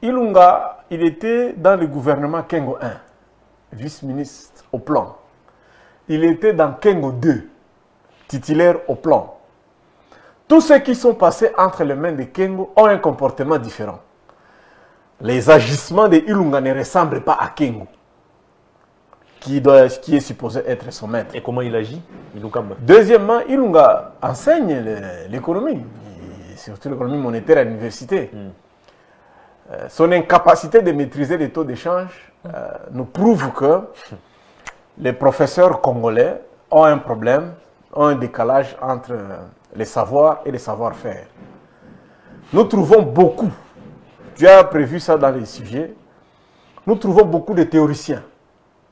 Ilunga, il était dans le gouvernement Kengo 1, vice-ministre au plan. Il était dans Kengo 2, titulaire au plan. Tous ceux qui sont passés entre les mains de Kengo ont un comportement différent. Les agissements de Ilunga ne ressemblent pas à Kengo, qui est supposé être son maître. Et comment il agit? Deuxièmement, Ilunga enseigne l'économie, surtout l'économie monétaire à l'université. Son incapacité de maîtriser les taux d'échange nous prouve que les professeurs congolais ont un problème, ont un décalage entre les savoirs et les savoir-faire. Nous trouvons beaucoup, tu as prévu ça dans les sujets, nous trouvons beaucoup de théoriciens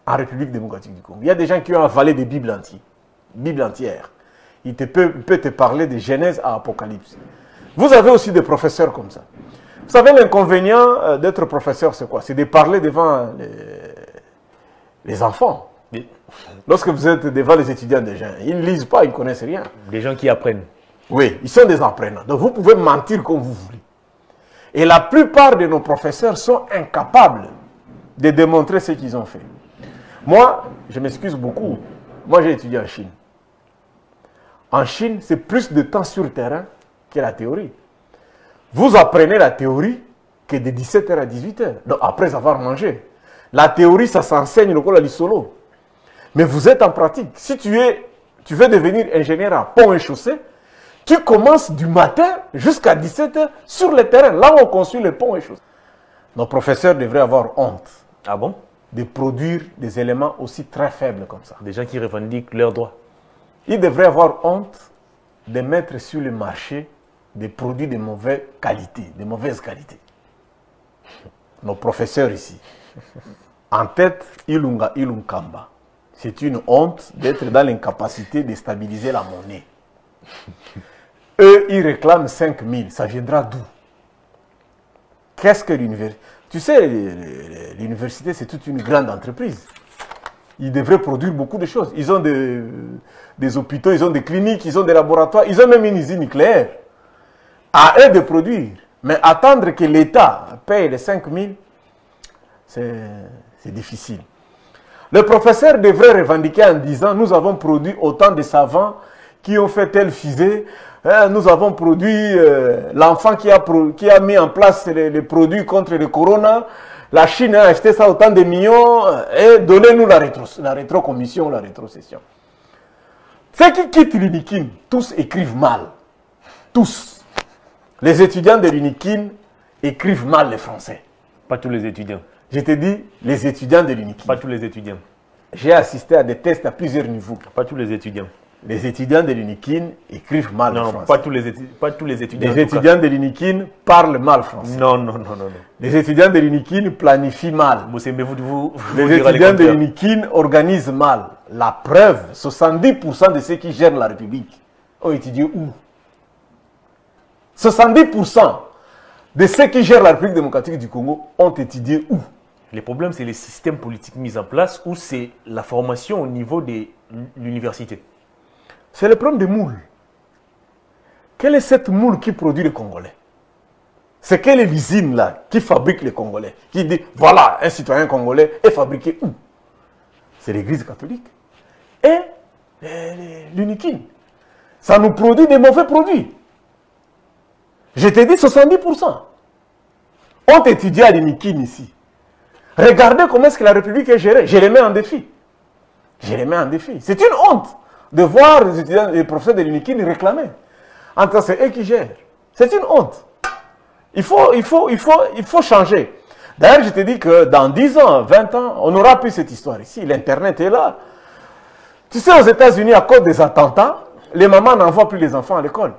en République démocratique du Congo. Il y a des gens qui ont avalé des Bibles entières. Il peut te parler de Genèse à Apocalypse. Vous avez aussi des professeurs comme ça. Vous savez, l'inconvénient d'être professeur, c'est quoi? C'est de parler devant les enfants. Lorsque vous êtes devant les étudiants des gens, ils ne lisent pas, ils ne connaissent rien. Des gens qui apprennent. Oui, ils sont des apprenants. Donc vous pouvez mentir comme vous voulez. Et la plupart de nos professeurs sont incapables de démontrer ce qu'ils ont fait. Moi, je m'excuse beaucoup. Moi, j'ai étudié en Chine. En Chine, c'est plus de temps sur le terrain que la théorie. Vous apprenez la théorie que de 17h à 18h, donc après avoir mangé. La théorie, ça s'enseigne le col à l'isolo. Mais vous êtes en pratique. Si tu veux devenir ingénieur à pont et chaussée, tu commences du matin jusqu'à 17h sur le terrain, là où on construit les ponts et chaussées. Nos professeurs devraient avoir honte. Ah bon? De produire des éléments aussi très faibles comme ça. Des gens qui revendiquent leurs droits. Ils devraient avoir honte de mettre sur le marché des produits de mauvaise qualité, de mauvaise qualité. Nos professeurs ici, en tête, Ilunga Ilunkamba. C'est une honte d'être dans l'incapacité de stabiliser la monnaie. Eux, ils réclament 5 000. Ça viendra d'où? Qu'est-ce que l'université? Tu sais, l'université, c'est toute une grande entreprise. Ils devraient produire beaucoup de choses. Ils ont des hôpitaux, ils ont des cliniques, ils ont des laboratoires, ils ont même une usine nucléaire. À eux de produire. Mais attendre que l'État paye les 5 000, c'est difficile. Le professeur devrait revendiquer en disant, nous avons produit autant de savants qui ont fait telle fusée, nous avons produit l'enfant qui a mis en place les produits contre le corona, la Chine a acheté ça autant de millions, et donnez-nous la rétrocommission, la rétrocession. Ceux qui quittent l'UNIKIN, tous écrivent mal. Tous. Les étudiants de l'UNIKIN écrivent mal les français. Pas tous les étudiants. Je te dis, les étudiants de l'UNIKIN. Pas tous les étudiants. J'ai assisté à des tests à plusieurs niveaux. Pas tous les étudiants. Les étudiants de l'UNIKIN écrivent mal le français. Pas tous les étudiants. Les étudiants de l'UNIKIN parlent mal français. Non. Les étudiants de l'UNIKIN planifient mal. Les étudiants de l'UNIKIN organisent mal. La preuve, 70% de ceux qui gèrent la République ont étudié où? 70% de ceux qui gèrent la République démocratique du Congo ont étudié où? Le problème, c'est les systèmes politiques mis en place ou c'est la formation au niveau de l'université? C'est le problème des moules. Quelle est cette moule qui produit les Congolais? C'est quelle est l'usine là qui fabrique les Congolais? Qui dit, voilà, un citoyen congolais est fabriqué où? C'est l'Église catholique. Et l'UNIKIN. Ça nous produit des mauvais produits. Je t'ai dit 70%. ont étudié à l'UNIKIN ici. Regardez comment est-ce que la République est gérée. Je les mets en défi. Je les mets en défi. C'est une honte de voir les étudiants, les professeurs de l'UNIKIN réclamer. En tout cas, c'est eux qui gèrent. C'est une honte. Il faut changer. D'ailleurs, je te dis que dans 10 ans, 20 ans, on n'aura plus cette histoire ici. L'Internet est là. Tu sais, aux États-Unis, à cause des attentats, les mamans n'envoient plus les enfants à l'école.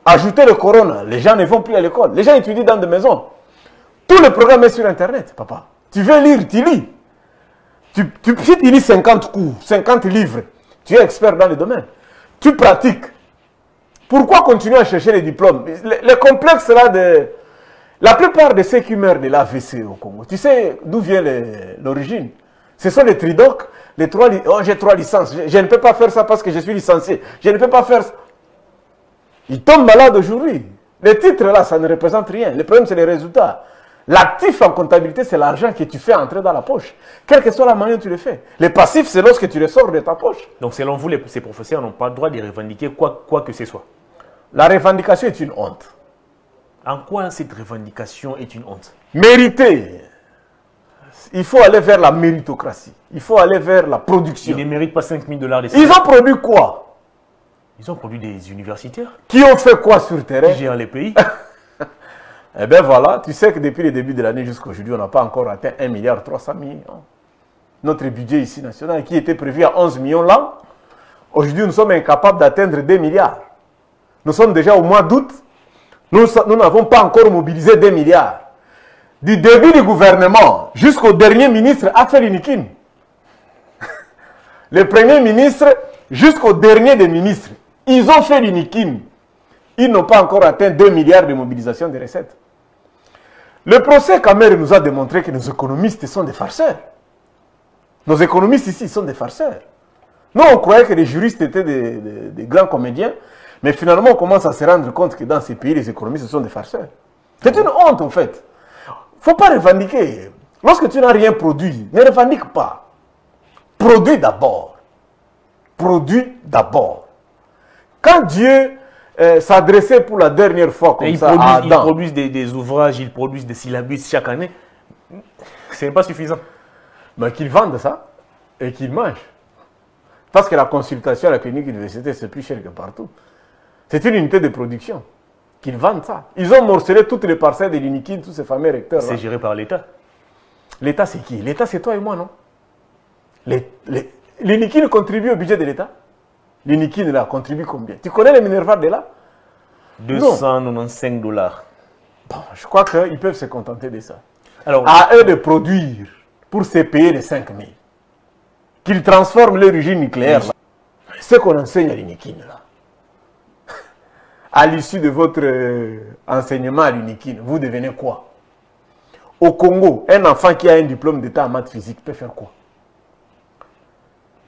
Ajoutez le corona, les gens ne vont plus à l'école. Les gens étudient dans des maisons. Tout le programme est sur Internet, papa. Tu veux lire, tu lis. Si tu lis 50 cours, 50 livres, tu es expert dans le domaine. Tu pratiques. Pourquoi continuer à chercher les diplômes? Les complexes là de... La plupart de ceux qui meurent de l'AVC au Congo, tu sais d'où vient l'origine? Ce sont les tridocs, les 3 oh, j'ai 3 licences, je ne peux pas faire ça parce que je suis licencié. Je ne peux pas faire ça. Ils tombent malades aujourd'hui. Les titres là, ça ne représente rien. Le problème, c'est les résultats. L'actif en comptabilité, c'est l'argent que tu fais entrer dans la poche. Quelle que soit la manière dont tu le fais. Les passifs, c'est lorsque tu les sors de ta poche. Donc, selon vous, ces professeurs n'ont pas le droit de revendiquer quoi que ce soit. La revendication est une honte. En quoi cette revendication est une honte? Mériter. Il faut aller vers la méritocratie. Il faut aller vers la production. Ils ne méritent pas 5 000 $ de Ils ont produit quoi? Ils ont produit des universitaires. Qui ont fait quoi sur le terrain? Qui gèrent les pays. Eh bien voilà, tu sais que depuis le début de l'année jusqu'à aujourd'hui, on n'a pas encore atteint 1,3 milliard. Notre budget ici national, qui était prévu à 11 millions là, aujourd'hui nous sommes incapables d'atteindre 2 milliards. Nous sommes déjà au mois d'août, nous n'avons pas encore mobilisé 2 milliards. Du début du gouvernement jusqu'au dernier ministre a fait l'uniquine. Le premier ministre jusqu'au dernier des ministres, ils ont fait l'uniquine. Ils n'ont pas encore atteint 2 milliards de mobilisation des recettes. Le procès Kamer nous a démontré que nos économistes sont des farceurs. Nos économistes ici sont des farceurs. Nous, on croyait que les juristes étaient des grands comédiens, mais finalement, on commence à se rendre compte que dans ces pays, les économistes sont des farceurs. C'est une honte, en fait. Il ne faut pas revendiquer. Lorsque tu n'as rien produit, ne revendique pas. Produis d'abord. Produis d'abord. Quand Dieu s'adressait pour la dernière fois comme ça à Adam, ils produisent des ouvrages, ils produisent des syllabus chaque année. Ce n'est pas suffisant. Mais qu'ils vendent ça et qu'ils mangent. Parce que la consultation à la clinique universitaire, c'est plus cher que partout. C'est une unité de production. Qu'ils vendent ça. Ils ont morcelé toutes les parcelles de l'Unikin, tous ces fameux recteurs. C'est géré par l'État. L'État, c'est qui? L'État, c'est toi et moi, non? L'Unikin contribue au budget de l'État? L'Unikin, là, contribue combien? Tu connais les Minerva de là? 295 $. Bon, je crois qu'ils peuvent se contenter de ça. Alors, à eux de produire pour se payer les 5 000. Qu'ils transforment l'origine nucléaire. Là. Ce qu'on enseigne à l'Unikin, là. À l'issue de votre enseignement à l'Unikin, vous devenez quoi? Au Congo, un enfant qui a un diplôme d'état en maths physique peut faire quoi?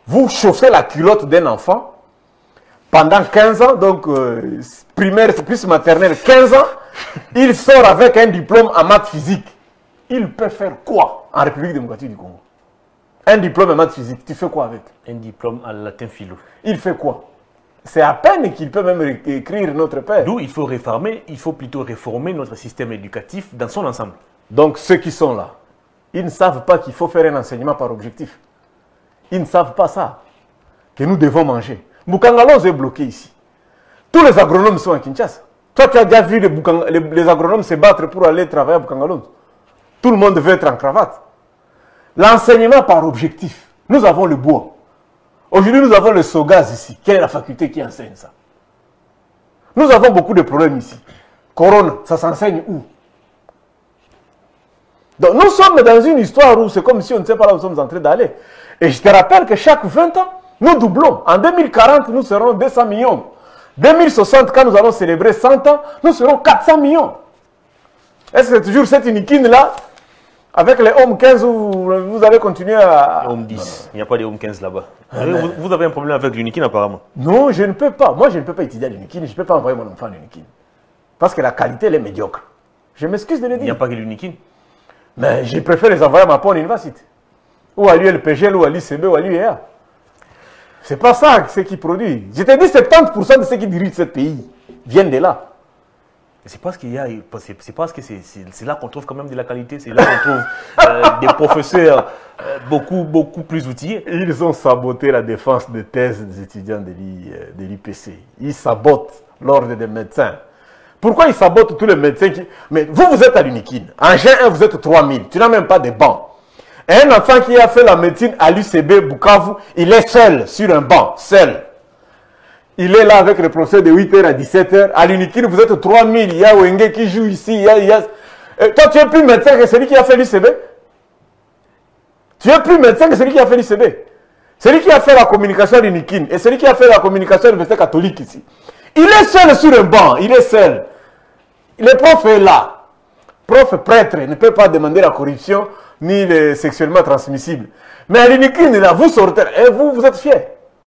Vous chauffez la culotte d'un enfant pendant 15 ans, donc primaire plus maternelle, 15 ans, il sort avec un diplôme en maths physique. Il peut faire quoi en République démocratique du Congo? Un diplôme en maths physique, tu fais quoi avec? Un diplôme en latin philo. Il fait quoi? C'est à peine qu'il peut même écrire notre père. D'où il faut plutôt réformer notre système éducatif dans son ensemble. Donc ceux qui sont là, ils ne savent pas qu'il faut faire un enseignement par objectif. Ils ne savent pas ça, que nous devons manger. Bukangalonze est bloqué ici. Tous les agronomes sont à Kinshasa. Toi, tu as déjà vu les agronomes se battre pour aller travailler à Bukangalonze. Tout le monde veut être en cravate. L'enseignement par objectif. Nous avons le bois. Aujourd'hui, nous avons le Sogaz ici. Quelle est la faculté qui enseigne ça? Nous avons beaucoup de problèmes ici. Corona, ça s'enseigne où? Donc, nous sommes dans une histoire où c'est comme si on ne sait pas là où nous sommes en train d'aller. Et je te rappelle que chaque 20 ans, nous doublons. En 2040, nous serons 200 millions. 2060, quand nous allons célébrer 100 ans, nous serons 400 millions. Est-ce que c'est toujours cette uniquine-là, avec les hommes 15, où vous allez continuer à... Homme 10. Il n'y a pas de homme 15 là-bas. Vous avez un problème avec l'uniquine apparemment? Non, je ne peux pas. Moi, je ne peux pas étudier à l'uniquine. Je ne peux pas envoyer mon enfant à l'uniquine. Parce que la qualité, elle est médiocre. Je m'excuse de le dire. Il n'y a pas que l'uniquine. Mais je préfère les envoyer à ma bonne université. Ou à l'ULPGL, ou à l'ICB, ou à l'UEA. C'est pas ça ce qui produit. Je te dis 70% de ceux qui dirigent ce pays viennent de là. C'est parce qu'il y a, c'est parce que c'est là qu'on trouve quand même de la qualité. C'est là qu'on trouve des professeurs beaucoup plus outillés. Ils ont saboté la défense de thèse des étudiants de l'IPC. Ils sabotent l'ordre des médecins. Pourquoi ils sabotent tous les médecins qui... Mais vous êtes à l'Unikin. En juin 1, vous êtes 3000. Tu n'as même pas de banc. Et un enfant qui a fait la médecine à l'UCB Bukavu, il est seul sur un banc. Seul. Il est là avec le professeur de 8h à 17h. À l'Unikin, vous êtes 3000. Il y a Wenge qui joue ici. Toi, tu es plus médecin que celui qui a fait l'UCB. Tu es plus médecin que celui qui a fait l'UCB. Celui qui a fait la communication à l'Unikin et celui qui a fait la communication à l'Université catholique ici. Il est seul sur un banc. Il est seul. Le prof est là. Prof prêtre ne peut pas demander la corruption ni le sexuellement transmissible. Mais à l'Unikin, là, vous sortez et vous êtes fiers.